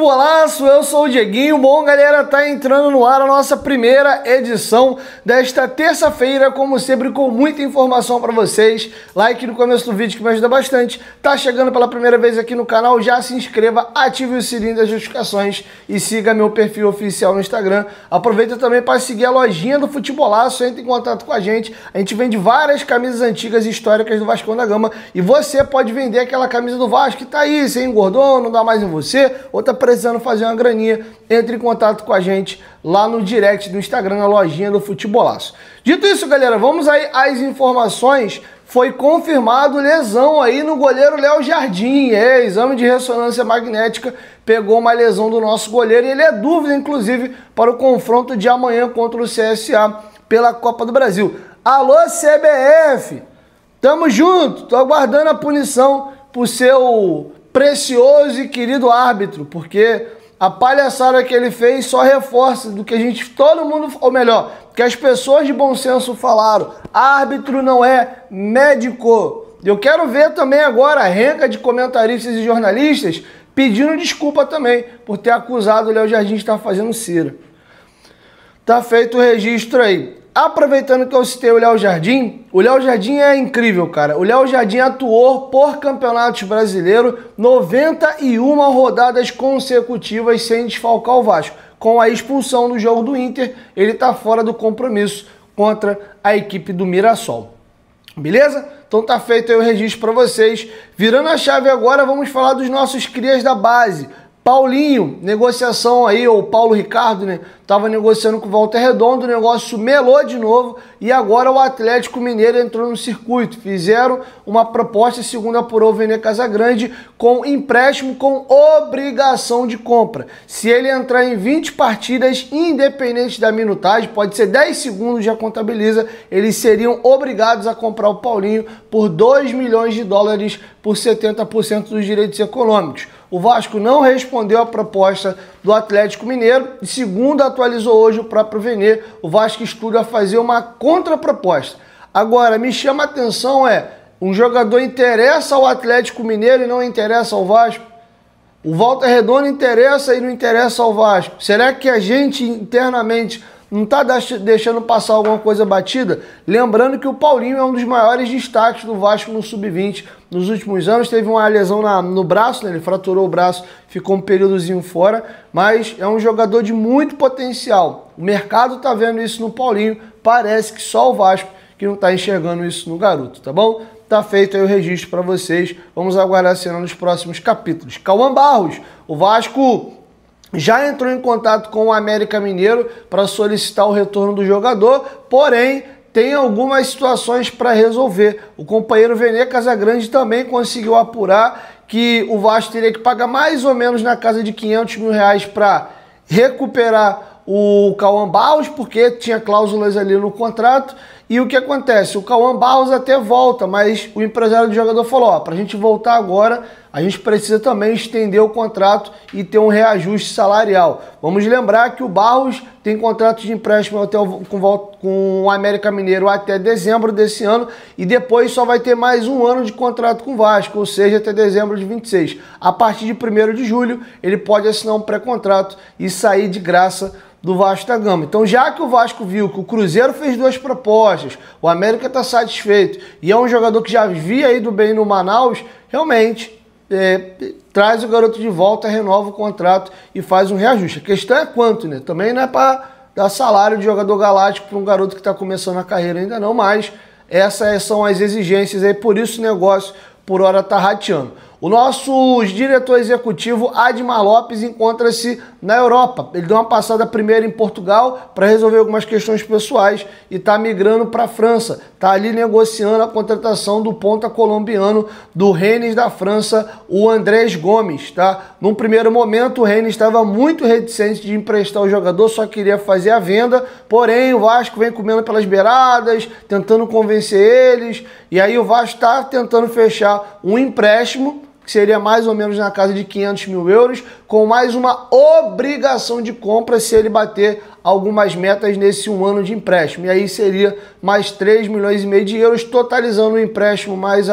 Futebolaço, eu sou o Dieguinho. Bom, galera, tá entrando no ar a nossa primeira edição desta terça-feira, como sempre, com muita informação para vocês. Like no começo do vídeo que me ajuda bastante. Tá chegando pela primeira vez aqui no canal, já se inscreva, ative o sininho das notificações e siga meu perfil oficial no Instagram. Aproveita também para seguir a lojinha do Futebolaço, entre em contato com a gente. A gente vende várias camisas antigas e históricas do Vascão da Gama e você pode vender aquela camisa do Vasco que tá aí, você engordou, não dá mais em você, ou tá precisando fazer uma graninha, entre em contato com a gente lá no direct do Instagram, na lojinha do Futebolaço. Dito isso, galera, vamos aí às informações. Foi confirmado lesão aí no goleiro Léo Jardim. Exame de ressonância magnética pegou uma lesão do nosso goleiro e ele é dúvida, inclusive, para o confronto de amanhã contra o CSA pela Copa do Brasil. Alô, CBF! Tamo junto, tô aguardando a punição pro seu precioso e querido árbitro, porque a palhaçada que ele fez só reforça do que a gente, todo mundo, ou melhor, que as pessoas de bom senso falaram: árbitro não é médico. Eu quero ver também agora a renca de comentaristas e jornalistas pedindo desculpa também por ter acusado o Léo Jardim de estar fazendo cera. Tá feito o registro aí. Aproveitando que eu citei o Léo Jardim é incrível, cara. O Léo Jardim atuou por campeonatos brasileiros 91 rodadas consecutivas sem desfalcar o Vasco. Com a expulsão do jogo do Inter, ele está fora do compromisso contra a equipe do Mirassol. Beleza? Então tá feito aí o registro para vocês. Virando a chave agora, vamos falar dos nossos crias da base. Paulinho, negociação aí, ou Paulo Ricardo, né? Tava negociando com o Volta Redonda, o negócio melou de novo e agora o Atlético Mineiro entrou no circuito. Fizeram uma proposta, segundo apurou o Vene Casagrande, com empréstimo com obrigação de compra. Se ele entrar em 20 partidas, independente da minutagem, pode ser 10 segundos, já contabiliza, eles seriam obrigados a comprar o Paulinho por 2 milhões de dólares por 70% dos direitos econômicos. O Vasco não respondeu à proposta do Atlético Mineiro e, segundo atualizou hoje o próprio Vene, o Vasco estuda fazer uma contraproposta. Agora, me chama a atenção um jogador interessa ao Atlético Mineiro e não interessa ao Vasco? O Volta Redonda interessa e não interessa ao Vasco? Será que a gente internamente não está deixando passar alguma coisa batida? Lembrando que o Paulinho é um dos maiores destaques do Vasco no Sub-20 nos últimos anos. Teve uma lesão no braço, né? Ele fraturou o braço, ficou um períodozinho fora, mas é um jogador de muito potencial. O mercado está vendo isso no Paulinho, parece que só o Vasco que não está enxergando isso no garoto, tá bom? Tá feito aí o registro para vocês, vamos aguardar a cena nos próximos capítulos. Cauã Barros, o Vasco já entrou em contato com o América Mineiro para solicitar o retorno do jogador, porém tem algumas situações para resolver. O companheiro Vene Casagrande também conseguiu apurar que o Vasco teria que pagar mais ou menos na casa de R$500 mil para recuperar o Cauã Barros, porque tinha cláusulas ali no contrato. E o que acontece? O Cauã Barros até volta, mas o empresário do jogador falou: ó, pra gente voltar agora, a gente precisa também estender o contrato e ter um reajuste salarial. Vamos lembrar que o Barros tem contrato de empréstimo com o América Mineiro até dezembro desse ano e depois só vai ter mais um ano de contrato com o Vasco, ou seja, até dezembro de 26. A partir de 1º de julho, ele pode assinar um pré-contrato e sair de graça do Vasco da Gama. Então, já que o Vasco viu que o Cruzeiro fez 2 propostas, o América está satisfeito e é um jogador que já havia ido bem no Manaus, realmente traz o garoto de volta, renova o contrato e faz um reajuste. A questão é quanto, né? Também não é para dar salário de jogador galáctico para um garoto que está começando a carreira ainda não, mas essas são as exigências aí, por isso o negócio por hora está rateando. O nosso diretor executivo, Admar Lopes, encontra-se na Europa. Ele deu uma passada primeiro em Portugal para resolver algumas questões pessoais e está migrando para a França. Está ali negociando a contratação do ponta colombiano do Rennes da França, o Andrés Gomes. Tá? Num primeiro momento, o Rennes estava muito reticente de emprestar o jogador, só queria fazer a venda. Porém, o Vasco vem comendo pelas beiradas, tentando convencer eles. E aí o Vasco está tentando fechar um empréstimo que seria mais ou menos na casa de €500 mil, com mais uma obrigação de compra se ele bater algumas metas nesse 1 ano de empréstimo. E aí seria mais 3,5 milhões de euros, totalizando o empréstimo mais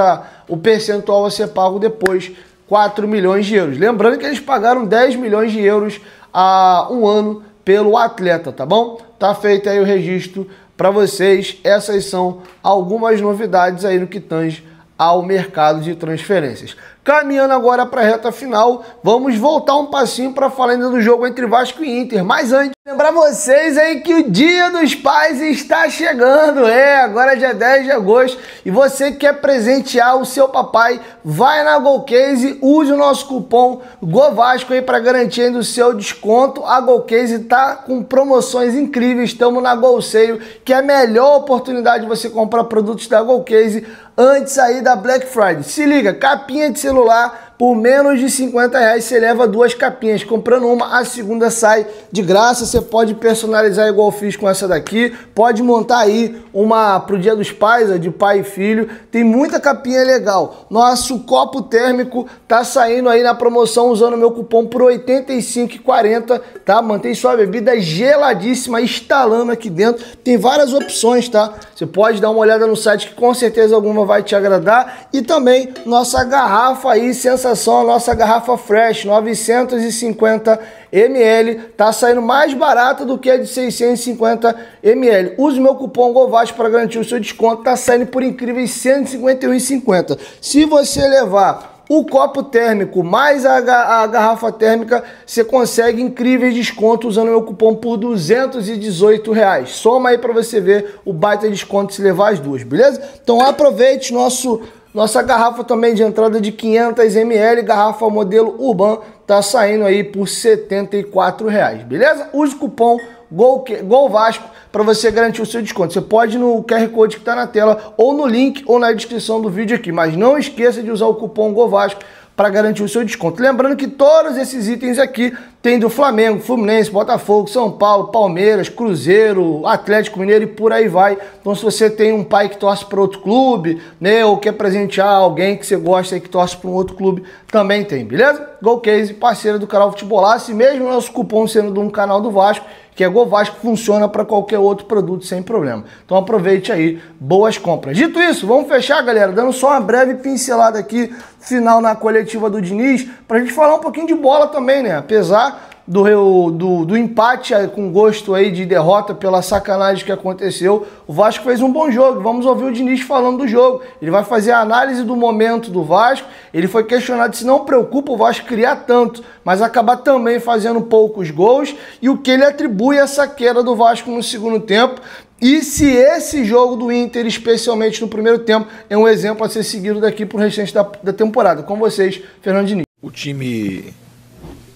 o percentual a ser pago depois, 4 milhões de euros. Lembrando que eles pagaram 10 milhões de euros há um ano pelo atleta, tá bom? Tá feito aí o registro para vocês. Essas são algumas novidades aí no que tange ao mercado de transferências. Caminhando agora para a reta final, vamos voltar um passinho para falar ainda do jogo entre Vasco e Inter. Mas antes, lembrar vocês aí que o Dia dos Pais está chegando. Agora é dia 10 de agosto. E você que quer presentear o seu papai, vai na Golcase, use o nosso cupom GOVASCO aí para garantir ainda o seu desconto. A Golcase tá com promoções incríveis. Estamos na Golseio, que é a melhor oportunidade de você comprar produtos da Golcase antes aí da Black Friday. Se liga, capinha de celular por menos de R$50 você leva 2 capinhas. Comprando uma, a segunda sai de graça. Você pode personalizar igual eu fiz com essa daqui. Pode montar aí uma pro Dia dos Pais, de pai e filho. Tem muita capinha legal. Nosso copo térmico tá saindo aí na promoção usando o meu cupom por R$ 85,40, tá? Mantém sua bebida geladíssima instalando aqui dentro. Tem várias opções, tá? Você pode dar uma olhada no site que com certeza alguma vai te agradar. E também nossa garrafa aí, sensacional, a nossa garrafa Fresh, 950 ml, tá saindo mais barata do que a de 650 ml. Use o meu cupom GOVASCO para garantir o seu desconto, tá saindo por incríveis R$ 151,50. Se você levar o copo térmico mais a garrafa térmica, você consegue incríveis descontos usando o meu cupom por R$ 218. Soma aí para você ver o baita desconto se levar as duas, beleza? Então aproveite nossa garrafa também de entrada de 500 ml, garrafa modelo Urban, tá saindo aí por R$ 74, beleza? Use o cupom GOVASCO para você garantir o seu desconto. Você pode ir no QR Code que está na tela, ou no link, ou na descrição do vídeo aqui. Mas não esqueça de usar o cupom GOVASCO para garantir o seu desconto. Lembrando que todos esses itens aqui tem do Flamengo, Fluminense, Botafogo, São Paulo, Palmeiras, Cruzeiro, Atlético Mineiro e por aí vai. Então se você tem um pai que torce para outro clube, né, ou quer presentear alguém que você gosta e que torce para um outro clube, também tem, beleza? Golcase, parceira do canal Futebolaço, e mesmo nosso cupom sendo de um canal do Vasco, que é GOVASCO, funciona para qualquer outro produto sem problema. Então aproveite aí, boas compras. Dito isso, vamos fechar, galera, dando só uma breve pincelada aqui, final na coletiva do Diniz, para a gente falar um pouquinho de bola também, né? Apesar do empate com gosto aí de derrota pela sacanagem que aconteceu, o Vasco fez um bom jogo. Vamos ouvir o Diniz falando do jogo. Ele vai fazer a análise do momento do Vasco. Ele foi questionado se não preocupa o Vasco criar tanto, mas acabar também fazendo poucos gols, e o que ele atribui a essa queda do Vasco no segundo tempo. E se esse jogo do Inter, especialmente no primeiro tempo, é um exemplo a ser seguido daqui para o restante da temporada. Com vocês, Fernando Diniz. O time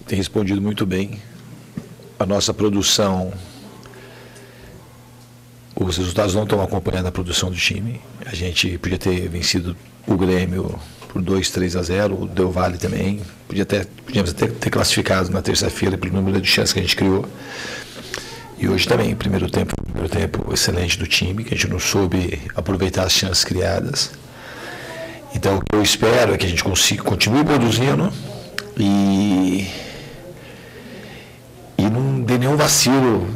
tem respondido muito bem. A nossa produção, os resultados não estão acompanhando a produção do time. A gente podia ter vencido o Grêmio por 2-3-0, o Del Valle também. Podíamos até ter classificado na terça-feira pelo número de chances que a gente criou. E hoje também, primeiro tempo excelente do time, que a gente não soube aproveitar as chances criadas. Então o que eu espero é que a gente continue produzindo e não dê nenhum vacilo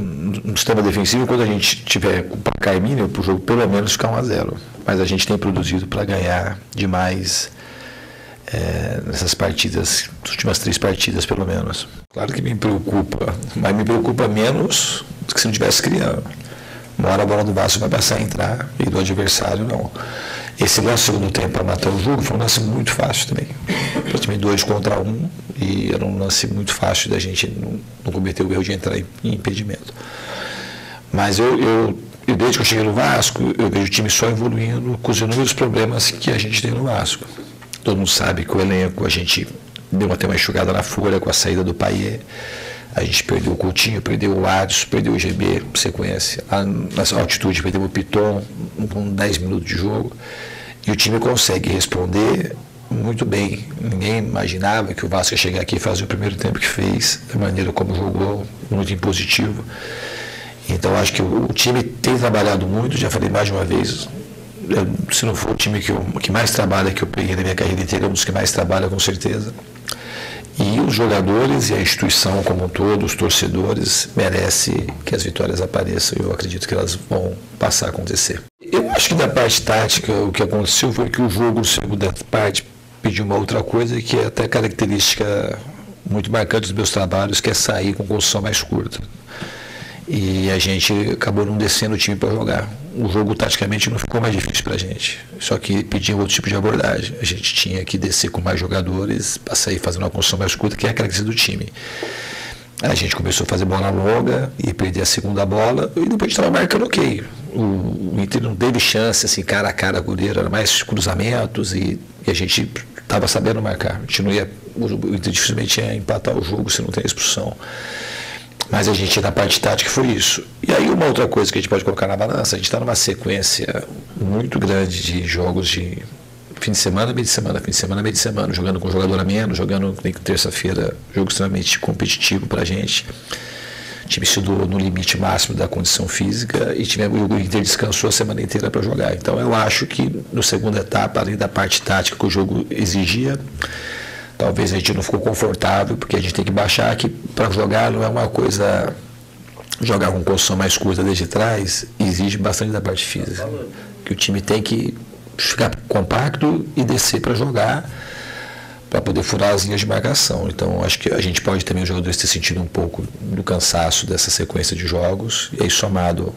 no sistema defensivo quando a gente tiver o placar mínimo para o jogo pelo menos ficar 1-0. Mas a gente tem produzido para ganhar demais nessas partidas, nas últimas 3 partidas pelo menos. Claro que me preocupa, mas me preocupa menos do que se não estivesse criando. Uma hora a bola do Vasco vai passar a entrar e do adversário não. Esse lance segundo tempo para matar o jogo foi um lance muito fácil também. Praticamente 2 contra 1, e era um lance muito fácil da gente não cometer o erro de entrar em impedimento. Mas eu desde que eu cheguei no Vasco, eu vejo o time só evoluindo com os inúmeros problemas que a gente tem no Vasco. Todo mundo sabe que o elenco, a gente deu até uma enxugada na folha com a saída do Payet. A gente perdeu o Coutinho, perdeu o Adson, perdeu o GB, você conhece. Nessa altitude perdeu o Piton com 10 minutos de jogo. E o time consegue responder muito bem. Ninguém imaginava que o Vasco ia chegar aqui e fazer o primeiro tempo que fez, da maneira como jogou, muito impositivo. Então acho que o time tem trabalhado muito, já falei mais de uma vez. Se não for o time que mais trabalha, que eu peguei na minha carreira inteira, é um dos que mais trabalha com certeza. E os jogadores e a instituição como um todo, os torcedores, merecem que as vitórias apareçam, e eu acredito que elas vão passar a acontecer. Eu acho que da parte tática, o que aconteceu foi que o jogo, segunda parte, pedi uma outra coisa que é até característica muito marcante dos meus trabalhos, que é sair com construção mais curta. E a gente acabou não descendo o time para jogar. O jogo, taticamente, não ficou mais difícil para a gente. Só que pedia outro tipo de abordagem. A gente tinha que descer com mais jogadores para sair fazendo uma construção mais curta, que é a característica do time. A gente começou a fazer bola longa e perder a segunda bola, e depois a gente estava marcando ok. O Inter não teve chance, assim, cara a cara, goleiro, era mais cruzamentos, e a gente estava sabendo marcar. A gente não ia, o Inter dificilmente ia empatar o jogo se não tem expulsão. Mas a gente, na parte tática, foi isso. E aí uma outra coisa que a gente pode colocar na balança, a gente está numa sequência muito grande de jogos de fim de semana, meio de semana, fim de semana, meio de semana, jogando com jogador a menos, jogando terça-feira, jogo extremamente competitivo para a gente. O time estudou no limite máximo da condição física e o Inter descansou a semana inteira para jogar. Então eu acho que na segunda etapa, além da parte tática que o jogo exigia, talvez a gente não ficou confortável, porque a gente tem que baixar que para jogar não é uma coisa, jogar com construção mais curta desde trás, exige bastante da parte física. Que o time tem que ficar compacto e descer para jogar, para poder furar as linhas de marcação. Então acho que a gente pode também, os jogadores, ter sentido um pouco do cansaço dessa sequência de jogos, e aí somado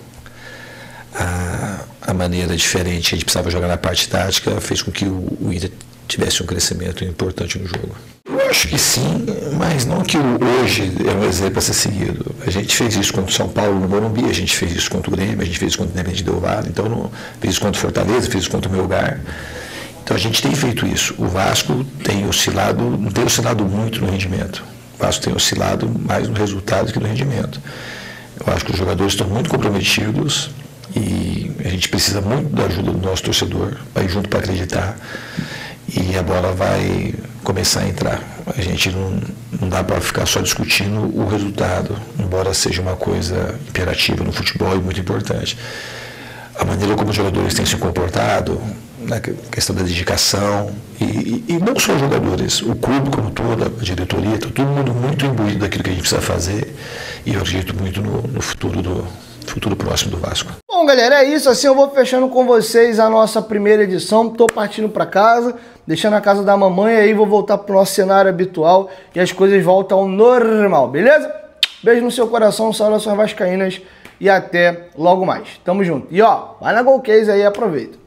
a maneira diferente que a gente precisava jogar na parte tática, fez com que o Inter tivesse um crescimento importante no jogo. Eu acho que sim, mas não que hoje é um exemplo a ser seguido. A gente fez isso contra o São Paulo no Morumbi, a gente fez isso contra o Grêmio, a gente fez isso contra o Independente Del Valle, então fez isso contra o Fortaleza, fez isso contra o Melgar. Então a gente tem feito isso. O Vasco tem oscilado, não tem oscilado muito no rendimento. O Vasco tem oscilado mais no resultado que no rendimento. Eu acho que os jogadores estão muito comprometidos e a gente precisa muito da ajuda do nosso torcedor, vai junto para acreditar. E a bola vai começar a entrar. A gente não dá para ficar só discutindo o resultado, embora seja uma coisa imperativa no futebol e muito importante. A maneira como os jogadores têm se comportado, na questão da dedicação, e não só os jogadores, o clube como todo, a diretoria, está todo mundo muito imbuído daquilo que a gente precisa fazer, e eu acredito muito no futuro próximo do Vasco. Bom, galera, é isso. Assim eu vou fechando com vocês a nossa primeira edição. Tô partindo para casa, deixando a casa da mamãe, aí vou voltar pro nosso cenário habitual e as coisas voltam ao normal, beleza? Beijo no seu coração, saudações vascaínas e até logo mais. Tamo junto. E ó, vai na Golcase aí e aproveita.